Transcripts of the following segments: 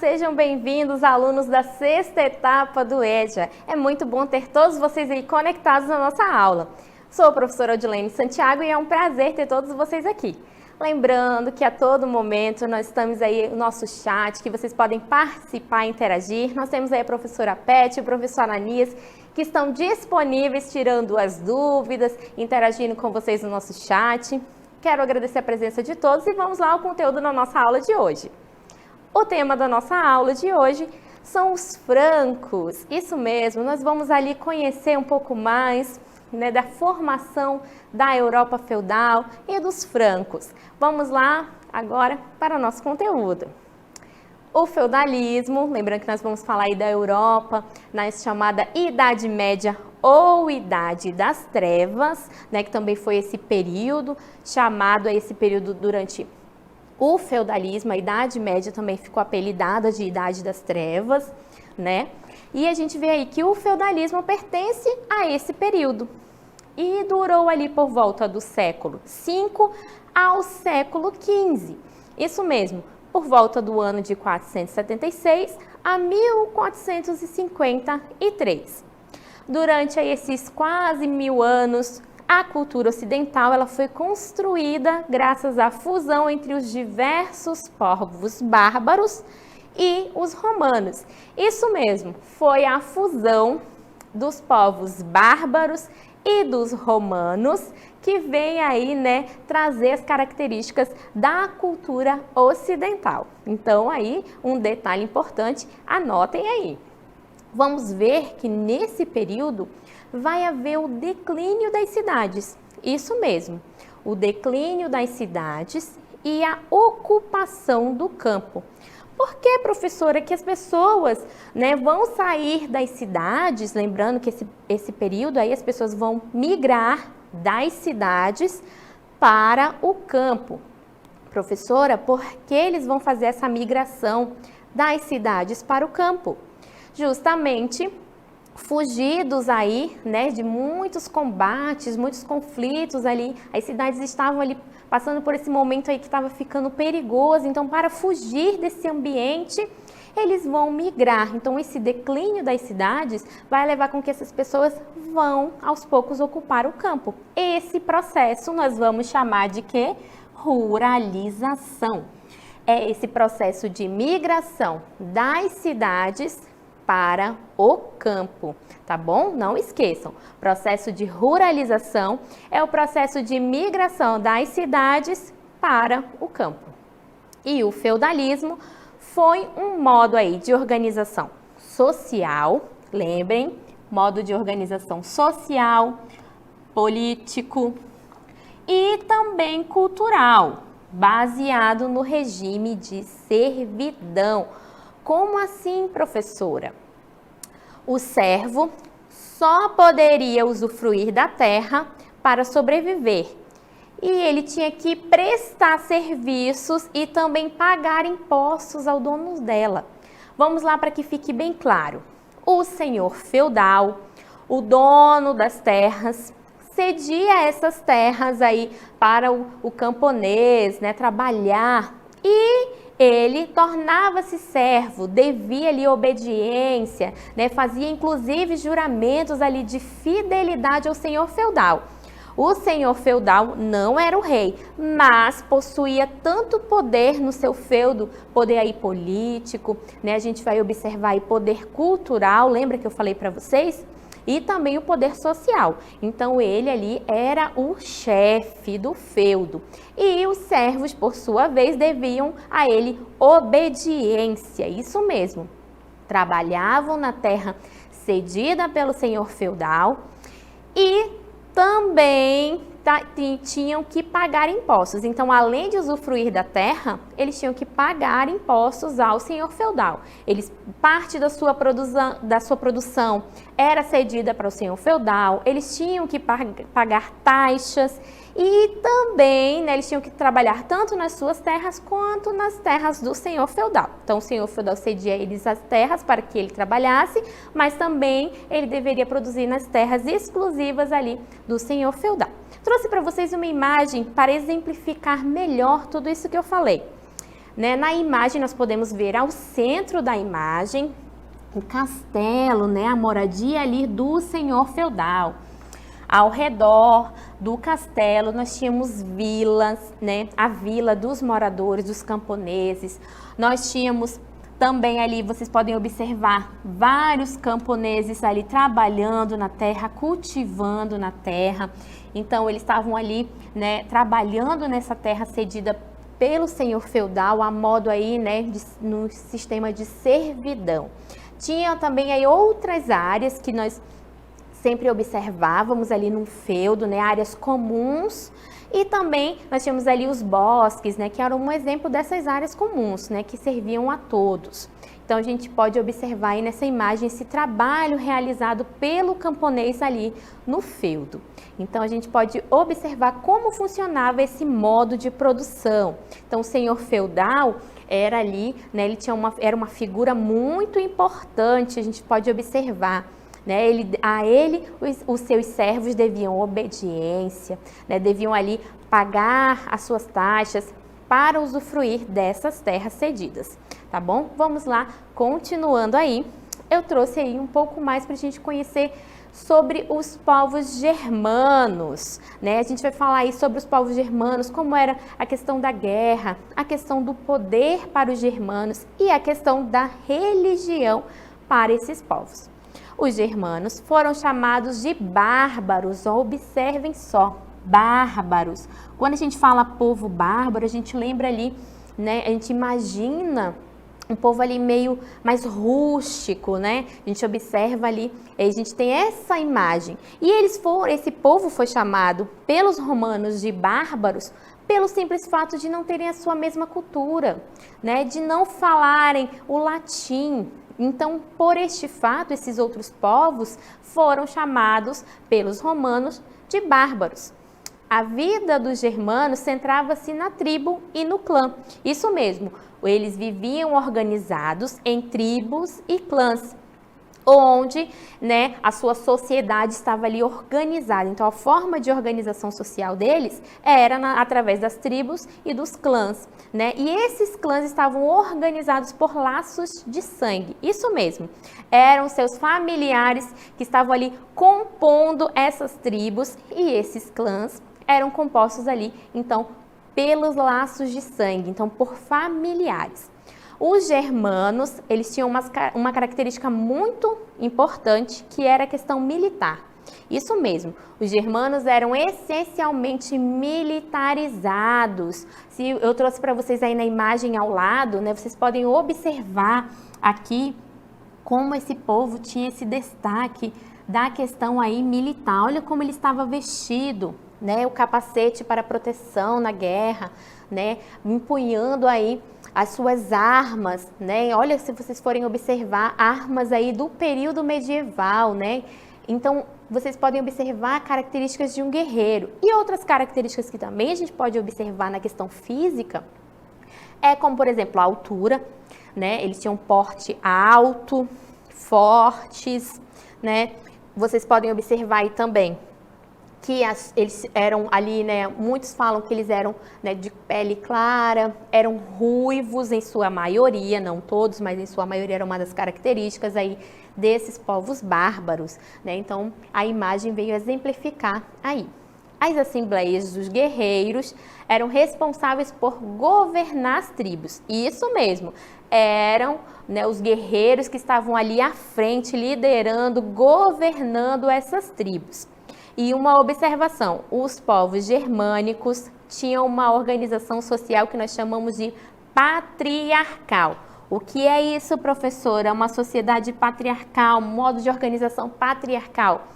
sejam bem-vindos, alunos da sexta etapa do EJA. É muito bom ter todos vocês aí conectados na nossa aula. Sou a professora Odilene Santiago e é um prazer ter todos vocês aqui. Lembrando que a todo momento nós estamos aí no nosso chat, que vocês podem participar e interagir. Nós temos aí a professora Pet e o professor Ananias, que estão disponíveis, tirando as dúvidas, interagindo com vocês no nosso chat. Quero agradecer a presença de todos e vamos lá ao conteúdo da nossa aula de hoje. O tema da nossa aula de hoje são os francos. Isso mesmo, nós vamos ali conhecer um pouco mais, da formação da Europa feudal e dos francos. Vamos lá agora para o nosso conteúdo. O feudalismo, lembrando que nós vamos falar aí da Europa, na chamada Idade Média ou Idade das Trevas, que também foi esse período, chamado a esse período durante o feudalismo, a Idade Média também ficou apelidada de Idade das Trevas, E a gente vê aí que o feudalismo pertence a esse período e durou ali por volta do século V ao século XV. Isso mesmo, por volta do ano de 476 a 1453. Durante aí esses quase 1000 anos, a cultura ocidental ela foi construída graças à fusão entre os diversos povos bárbaros e os romanos. Isso mesmo, foi a fusão dos povos bárbaros e dos romanos que vem aí, trazer as características da cultura ocidental. Então aí, um detalhe importante, anotem aí. Vamos ver que nesse período vai haver o declínio das cidades. Isso mesmo, o declínio das cidades e a ocupação do campo. Por que, professora, que as pessoas vão sair das cidades? Lembrando que esse período aí as pessoas vão migrar das cidades para o campo. Professora, por que eles vão fazer essa migração das cidades para o campo? Justamente fugidos aí, de muitos combates, muitos conflitos ali, as cidades estavam ali passando por esse momento aí que estava ficando perigoso, então para fugir desse ambiente, eles vão migrar. Então esse declínio das cidades vai levar com que essas pessoas vão aos poucos ocupar o campo. Esse processo nós vamos chamar de quê? Ruralização. É esse processo de migração das cidades para o campo, tá bom? Não esqueçam, processo de ruralização é o processo de migração das cidades para o campo. E o feudalismo foi um modo aí de organização social, lembrem, modo de organização social, político e também cultural, baseado no regime de servidão. Como assim, professora? O servo só poderia usufruir da terra para sobreviver e ele tinha que prestar serviços e também pagar impostos ao dono dela. Vamos lá para que fique bem claro. O senhor feudal, o dono das terras, cedia essas terras aí para o camponês, trabalhar e ele tornava-se servo, devia ali obediência, fazia inclusive juramentos ali de fidelidade ao senhor feudal. O senhor feudal não era o rei, mas possuía tanto poder no seu feudo, poder aí político, a gente vai observar aí poder cultural, lembra que eu falei para vocês? E também o poder social. Então ele ali era o chefe do feudo. E os servos, por sua vez, deviam a ele obediência. Isso mesmo. Trabalhavam na terra cedida pelo senhor feudal e também tinham que pagar impostos. Então, além de usufruir da terra, eles tinham que pagar impostos ao senhor feudal. Parte da sua produção era cedida para o senhor feudal, eles tinham que pagar taxas e também eles tinham que trabalhar tanto nas suas terras quanto nas terras do senhor feudal. Então, o senhor feudal cedia a eles as terras para que ele trabalhasse, mas também ele deveria produzir nas terras exclusivas ali do senhor feudal. Trouxe para vocês uma imagem para exemplificar melhor tudo isso que eu falei. né? Na imagem nós podemos ver ao centro da imagem o castelo, né? A moradia ali do senhor feudal. Ao redor do castelo nós tínhamos vilas, né? A vila dos moradores, dos camponeses. Nós tínhamos também ali, vocês podem observar, vários camponeses ali trabalhando na terra, cultivando na terra. Então, eles estavam ali, né, trabalhando nessa terra cedida pelo senhor feudal, a modo aí, né, no sistema de servidão. Tinha também aí outras áreas que nós sempre observávamos ali no feudo, né, áreas comuns. E também nós tínhamos ali os bosques, né, que eram um exemplo dessas áreas comuns, né, que serviam a todos. Então a gente pode observar aí nessa imagem esse trabalho realizado pelo camponês ali no feudo. Então a gente pode observar como funcionava esse modo de produção. Então o senhor feudal era ali, né, era uma figura muito importante, a gente pode observar. Né, os seus servos deviam obediência, né, deviam ali pagar as suas taxas para usufruir dessas terras cedidas, tá bom? Vamos lá, continuando aí, eu trouxe aí um pouco mais para a gente conhecer sobre os povos germanos, né? A gente vai falar aí sobre os povos germanos, como era a questão da guerra, a questão do poder para os germanos e a questão da religião para esses povos. Os germanos foram chamados de bárbaros, observem só, bárbaros. Quando a gente fala povo bárbaro, a gente lembra ali, né, a gente imagina um povo ali meio mais rústico, né? A gente observa ali, a gente tem essa imagem. E esse povo foi chamado pelos romanos de bárbaros pelo simples fato de não terem a sua mesma cultura, né? De não falarem o latim. Então, por este fato, esses outros povos foram chamados pelos romanos de bárbaros. A vida dos germanos centrava-se na tribo e no clã. Isso mesmo, eles viviam organizados em tribos e clãs, onde, né, a sua sociedade estava ali organizada. Então, a forma de organização social deles era através das tribos e dos clãs, né? E esses clãs estavam organizados por laços de sangue. Isso mesmo, eram seus familiares que estavam ali compondo essas tribos e esses clãs eram compostos ali, então, pelos laços de sangue, então, por familiares. Os germanos, eles tinham uma característica muito importante, que era a questão militar. Isso mesmo, os germanos eram essencialmente militarizados. Se eu trouxe para vocês aí na imagem ao lado, né, vocês podem observar aqui como esse povo tinha esse destaque da questão aí militar. Olha como ele estava vestido, né, o capacete para proteção na guerra, né, empunhando aí as suas armas, né? Olha, se vocês forem observar, armas aí do período medieval, né? Então, vocês podem observar características de um guerreiro. E outras características que também a gente pode observar na questão física é como, por exemplo, a altura, né? Eles tinham um porte alto, fortes, né? Vocês podem observar aí também que eles eram ali, né, muitos falam que eles eram, né, de pele clara, eram ruivos em sua maioria, não todos, mas em sua maioria era uma das características aí desses povos bárbaros, né? Então a imagem veio exemplificar aí. As assembleias dos guerreiros eram responsáveis por governar as tribos. Isso mesmo, eram, né, os guerreiros que estavam ali à frente, liderando, governando essas tribos. E uma observação, os povos germânicos tinham uma organização social que nós chamamos de patriarcal. O que é isso, professora? É uma sociedade patriarcal, um modo de organização patriarcal.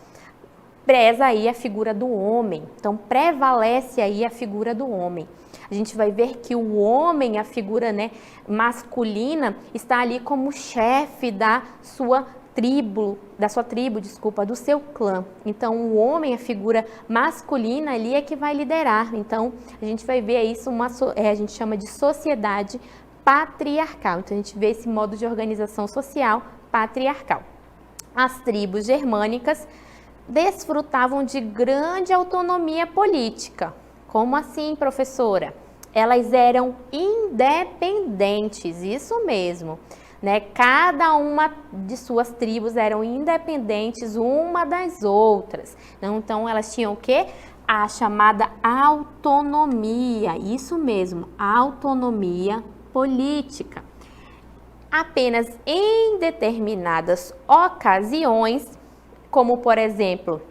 Preza aí a figura do homem, então prevalece aí a figura do homem. A gente vai ver que o homem, a figura, né, masculina, está ali como chefe da sua tribo, do seu clã. Então, o homem, a figura masculina ali é que vai liderar. Então, a gente vai ver isso, a gente chama de sociedade patriarcal. Então, a gente vê esse modo de organização social patriarcal. As tribos germânicas desfrutavam de grande autonomia política. Como assim, professora? elas eram independentes, isso mesmo, né? Cada uma de suas tribos eram independentes uma das outras. Então, elas tinham o quê? A chamada autonomia, isso mesmo, autonomia política. Apenas em determinadas ocasiões, como por exemplo,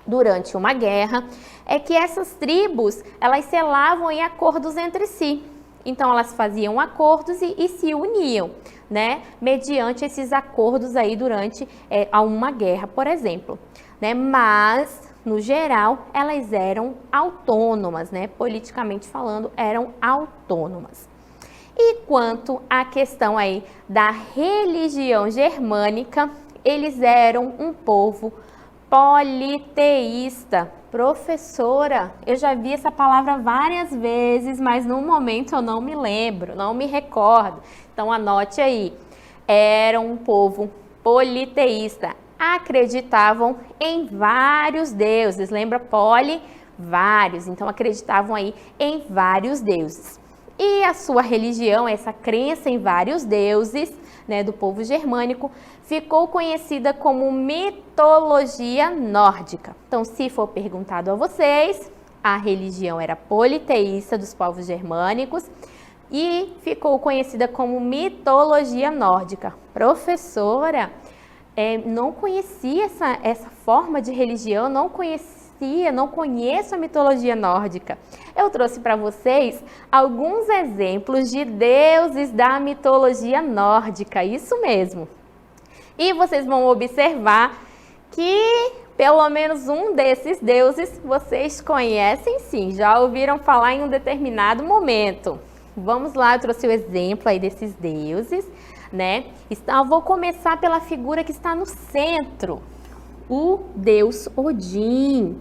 durante uma guerra, é que essas tribos, elas selavam em acordos entre si. Então, elas faziam acordos e se uniam, né? Mediante esses acordos aí durante uma guerra, por exemplo, né? Mas, no geral, elas eram autônomas, né? Politicamente falando, eram autônomas. E quanto à questão aí da religião germânica, eles eram um povo politeísta. Professora, eu já vi essa palavra várias vezes, mas no momento eu não me lembro, não me recordo. Então anote aí. Era um povo politeísta. Acreditavam em vários deuses. Lembra poli? Vários. Então acreditavam aí em vários deuses. E a sua religião, essa crença em vários deuses, né, do povo germânico, ficou conhecida como mitologia nórdica. Então, se for perguntado a vocês, a religião era politeísta dos povos germânicos e ficou conhecida como mitologia nórdica. Professora, não conhecia essa forma de religião, não conheço a mitologia nórdica. Eu trouxe para vocês alguns exemplos de deuses da mitologia nórdica, isso mesmo. E vocês vão observar que pelo menos um desses deuses vocês conhecem sim, já ouviram falar em um determinado momento. Vamos lá, eu trouxe o exemplo aí desses deuses, né? Eu vou começar pela figura que está no centro, o deus Odin,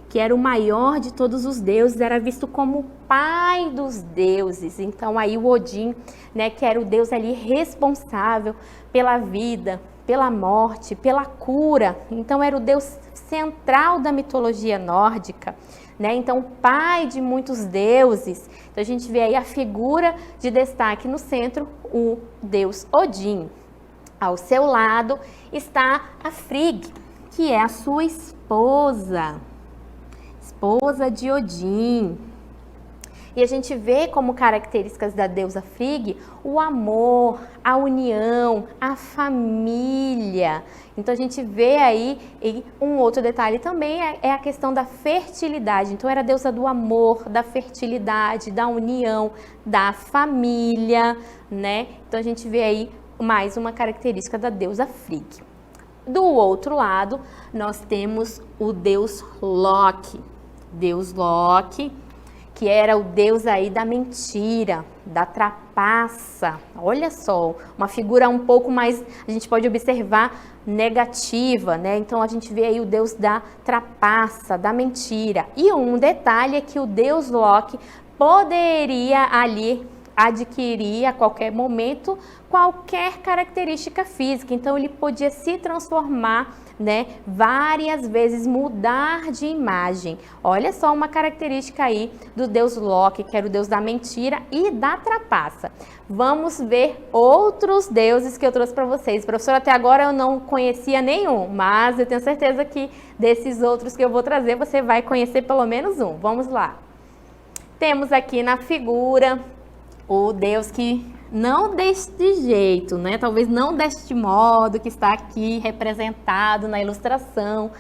que era o maior de todos os deuses, era visto como o pai dos deuses. Então aí o Odin, né, que era o deus ali responsável pela vida, pela morte, pela cura. Então era o deus central da mitologia nórdica, né? Então pai de muitos deuses. Então a gente vê aí a figura de destaque no centro, o deus Odin. Ao seu lado está a Frigg, que é a sua esposa de Odin. E a gente vê como características da deusa Frigg o amor, a união, a família. Então a gente vê aí, e um outro detalhe também é a questão da fertilidade. Então era a deusa do amor, da fertilidade, da união, da família, né? Então a gente vê aí mais uma característica da deusa Frigg. Do outro lado, nós temos o deus Loki. Deus Loki, que era o deus aí da mentira, da trapaça. Olha só, uma figura um pouco mais, a gente pode observar, negativa, né? Então a gente vê aí o deus da trapaça, da mentira. E um detalhe é que o deus Loki poderia ali adquirir a qualquer momento qualquer característica física. Então ele podia se transformar, né, várias vezes, mudar de imagem. Olha só uma característica aí do deus Loki, que era o deus da mentira e da trapaça. Vamos ver outros deuses que eu trouxe para vocês. Professora, até agora eu não conhecia nenhum, mas eu tenho certeza que desses outros que eu vou trazer, você vai conhecer pelo menos um. Vamos lá. Temos aqui na figura o deus que não deste jeito, né? Talvez não deste modo que está aqui representado na ilustração,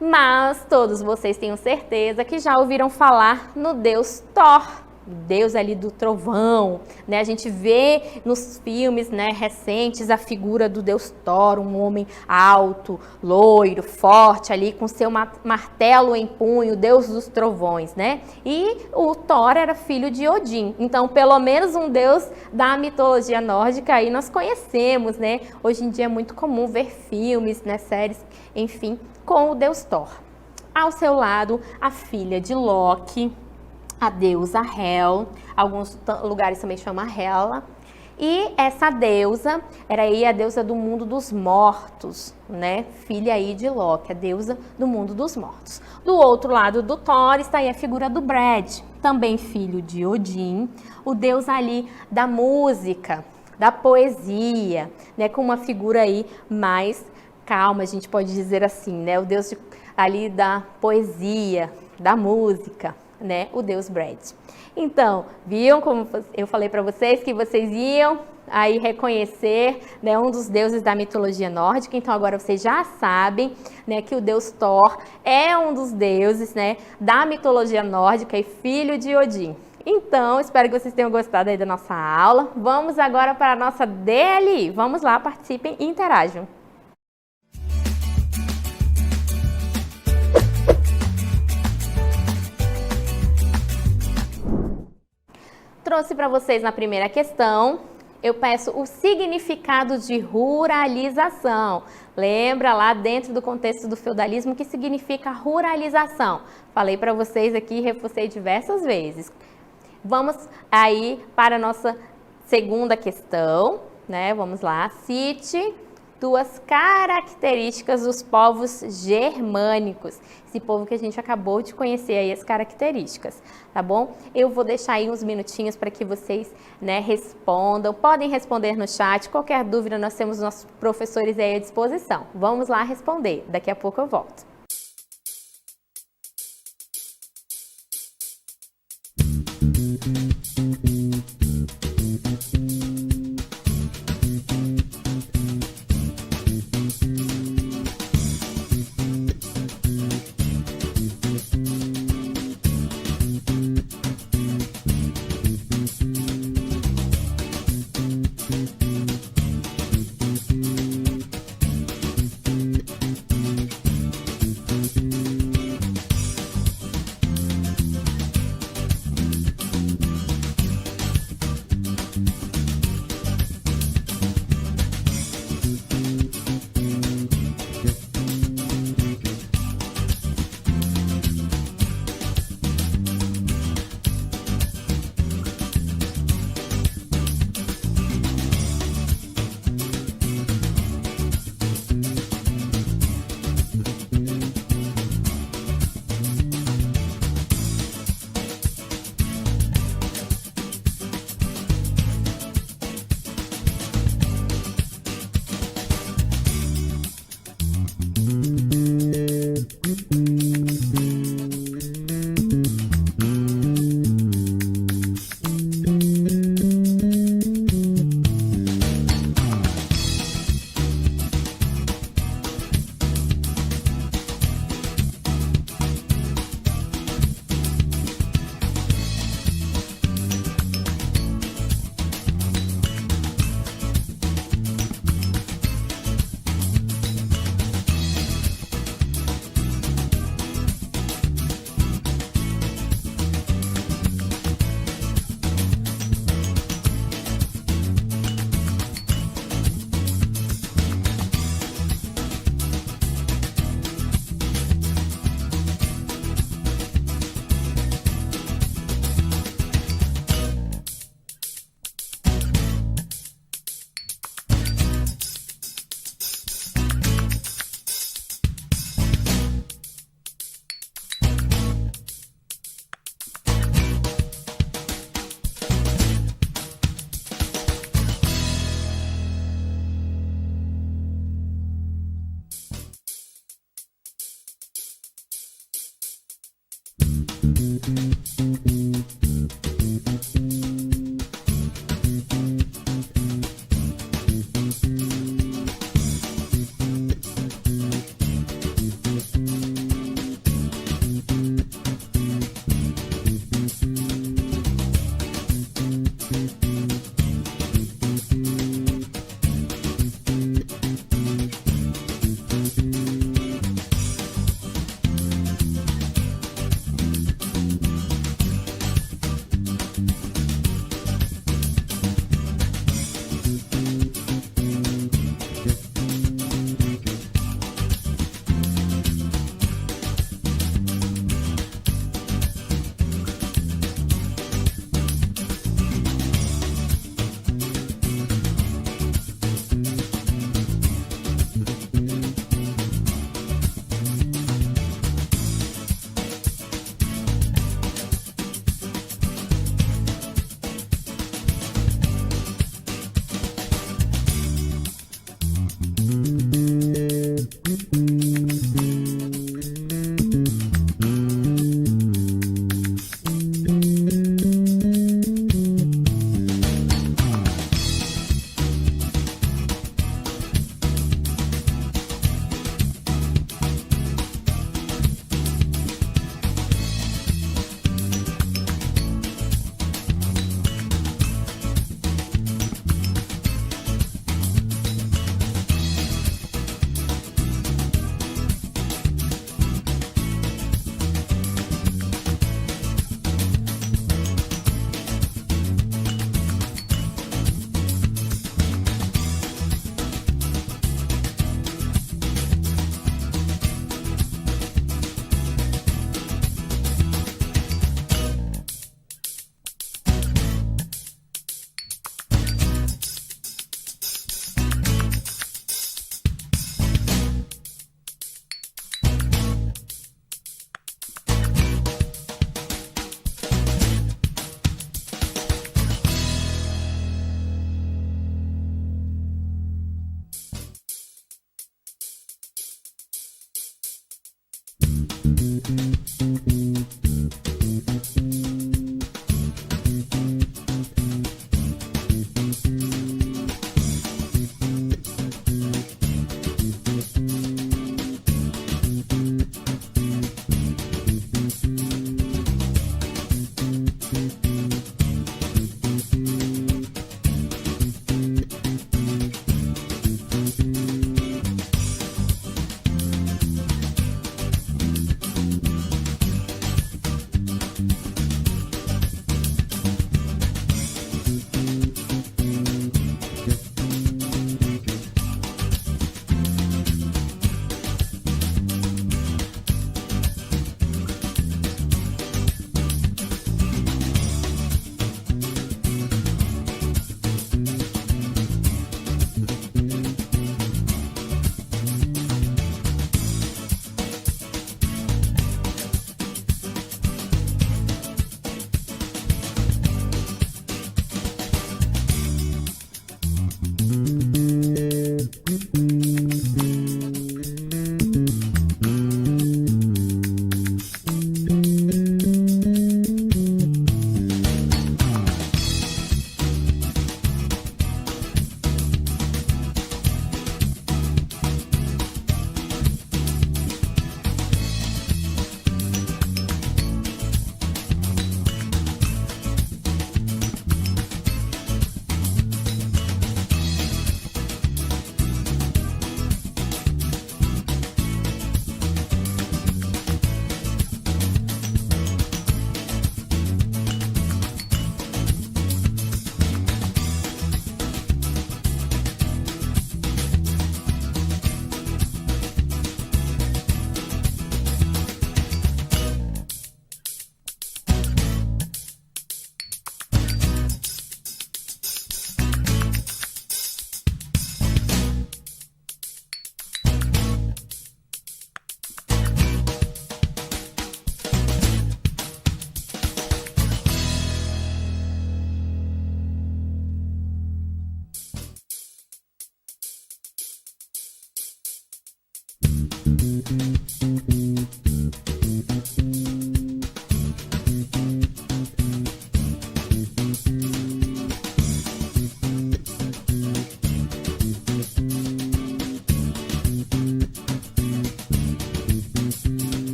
mas todos vocês tenham certeza que já ouviram falar no deus Thor, Deus ali do trovão, né? A gente vê nos filmes, né, recentes a figura do deus Thor, um homem alto, loiro, forte ali com seu martelo em punho, deus dos trovões, né? E o Thor era filho de Odin. Então, pelo menos um deus da mitologia nórdica aí nós conhecemos, né? Hoje em dia é muito comum ver filmes, né, séries, enfim, com o deus Thor. Ao seu lado, a filha de Loki, a deusa Hel, alguns lugares também chamam Hela, E essa deusa era aí a deusa do mundo dos mortos, né? Filha aí de Loki, a deusa do mundo dos mortos. Do outro lado do Thor está aí a figura do Brad, também filho de Odin, o deus ali da música, da poesia, né? Com uma figura aí mais calma, a gente pode dizer assim, né? O deus ali da poesia, da música, né? O deus Brad. Então, viam como eu falei para vocês que vocês iam aí reconhecer, né, um dos deuses da mitologia nórdica. Então agora vocês já sabem, né, que o deus Thor é um dos deuses, né, da mitologia nórdica e filho de Odin. Então, espero que vocês tenham gostado aí da nossa aula. Vamos agora para a nossa DLI. Vamos lá, participem e interajam. Trouxe para vocês na primeira questão, eu peço o significado de ruralização. Lembra lá dentro do contexto do feudalismo o que significa ruralização? Falei para vocês aqui e reforcei diversas vezes. Vamos aí para a nossa segunda questão, né? Vamos lá. Cite duas características dos povos germânicos. Esse povo que a gente acabou de conhecer aí, as características, tá bom? Eu vou deixar aí uns minutinhos para que vocês, né, respondam. Podem responder no chat. Qualquer dúvida, nós temos nossos professores aí à disposição. Vamos lá responder. Daqui a pouco eu volto.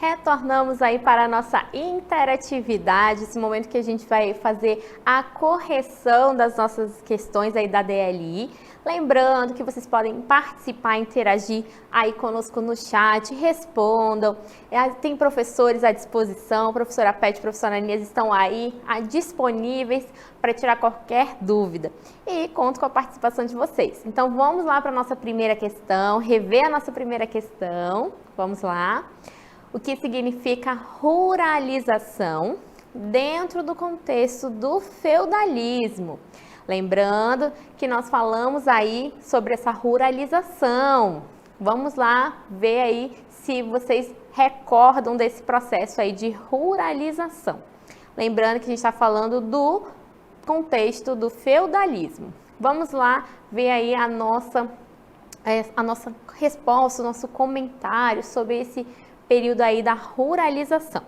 Retornamos aí para a nossa interatividade, esse momento que a gente vai fazer a correção das nossas questões aí da DLI. Lembrando que vocês podem participar, interagir aí conosco no chat, respondam. Tem professores à disposição, a professora Pet e a professora Inês estão aí disponíveis para tirar qualquer dúvida. E conto com a participação de vocês. Então vamos lá para a nossa primeira questão, rever a nossa primeira questão. Vamos lá. O que significa ruralização dentro do contexto do feudalismo? Lembrando que nós falamos aí sobre essa ruralização. Vamos lá ver aí se vocês recordam desse processo aí de ruralização. Lembrando que a gente está falando do contexto do feudalismo. Vamos lá ver aí a nossa resposta, o nosso comentário sobre esse período aí da ruralização.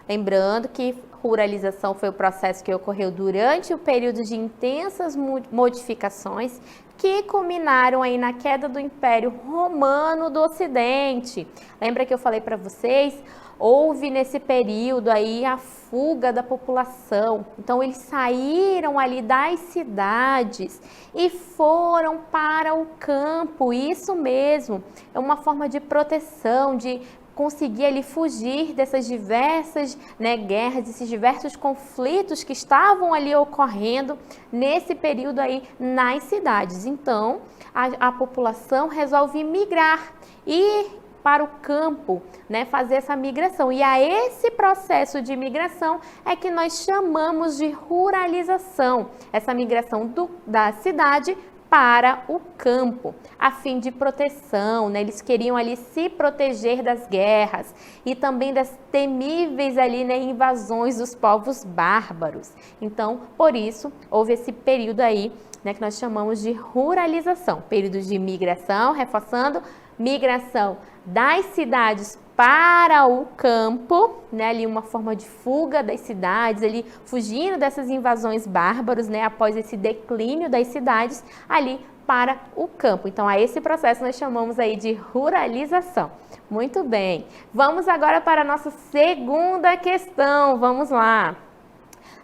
Lembrando que ruralização foi o processo que ocorreu durante o período de intensas modificações que culminaram aí na queda do Império Romano do Ocidente. Lembra que eu falei para vocês? Houve nesse período aí a fuga da população. Então eles saíram ali das cidades e foram para o campo. Isso mesmo, é uma forma de proteção, de conseguir ali fugir dessas diversas guerras, desses diversos conflitos que estavam ali ocorrendo nesse período aí nas cidades. Então, a população resolve migrar e para o campo, fazer essa migração. E a esse processo de migração é que nós chamamos de ruralização, essa migração da cidade para o campo, a fim de proteção, eles queriam ali se proteger das guerras e também das temíveis ali, invasões dos povos bárbaros. Então, por isso, houve esse período aí, que nós chamamos de ruralização, período de migração, reforçando, migração das cidades para o campo, ali uma forma de fuga das cidades, ali fugindo dessas invasões bárbaras, após esse declínio das cidades, ali para o campo. Então, a esse processo nós chamamos aí de ruralização. Muito bem. Vamos agora para a nossa segunda questão. Vamos lá.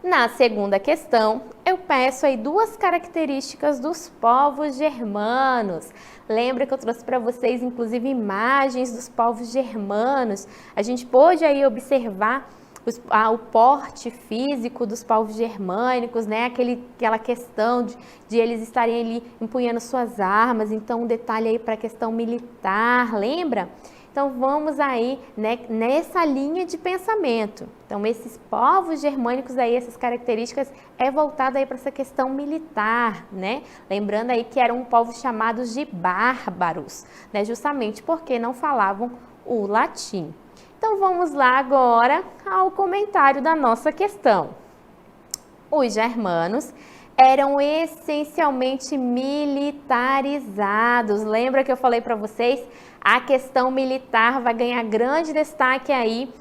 Na segunda questão, eu peço aí duas características dos povos germanos. Lembra que eu trouxe para vocês, inclusive, imagens dos povos germanos. A gente pôde aí observar o porte físico dos povos germânicos, aquela questão de eles estarem ali empunhando suas armas. Então, um detalhe aí para a questão militar, lembra? Então, vamos aí nessa linha de pensamento. Então, esses povos germânicos aí, essas características é voltada aí para essa questão militar, Lembrando aí que eram povos chamados de bárbaros, justamente porque não falavam o latim. Então, vamos lá agora ao comentário da nossa questão. Os germanos eram essencialmente militarizados. Lembra que eu falei para vocês? A questão militar vai ganhar grande destaque aí,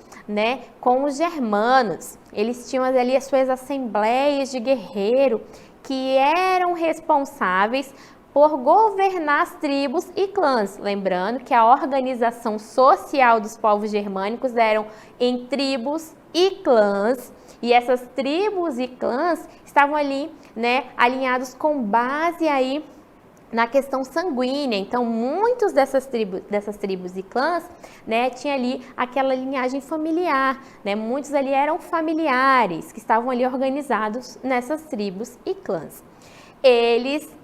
com os germanos. Eles tinham ali as suas assembleias de guerreiro que eram responsáveis por governar as tribos e clãs. Lembrando que a organização social dos povos germânicos eram em tribos e clãs. E essas tribos e clãs estavam ali, alinhados com base aí na questão sanguínea. Então, muitos dessas tribos e clãs, tinha ali aquela linhagem familiar, Muitos ali eram familiares que estavam ali organizados nessas tribos e clãs. Eles,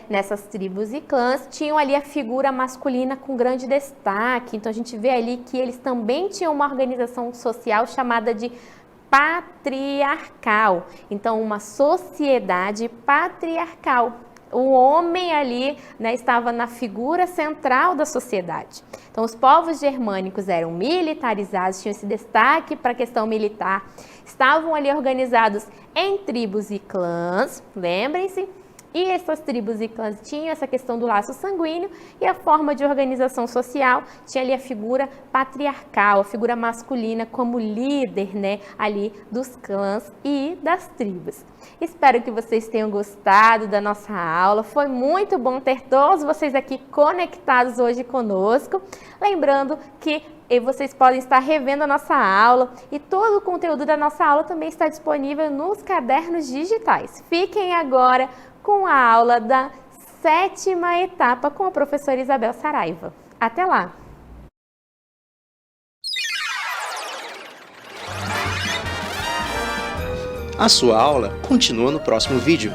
nessas tribos e clãs, tinham ali a figura masculina com grande destaque. Então, a gente vê ali que eles também tinham uma organização social chamada de patriarcal. Então, uma sociedade patriarcal. O homem ali, estava na figura central da sociedade. Então, os povos germânicos eram militarizados, tinham esse destaque para a questão militar, estavam ali organizados em tribos e clãs, lembrem-se, E essas tribos e clãs tinham essa questão do laço sanguíneo e a forma de organização social tinha ali a figura patriarcal, a figura masculina como líder, né, ali dos clãs e das tribos. Espero que vocês tenham gostado da nossa aula. Foi muito bom ter todos vocês aqui conectados hoje conosco. Lembrando que vocês podem estar revendo a nossa aula e todo o conteúdo da nossa aula também está disponível nos cadernos digitais. Fiquem agora com a aula da 7ª etapa com a professora Isabel Saraiva. Até lá! A sua aula continua no próximo vídeo.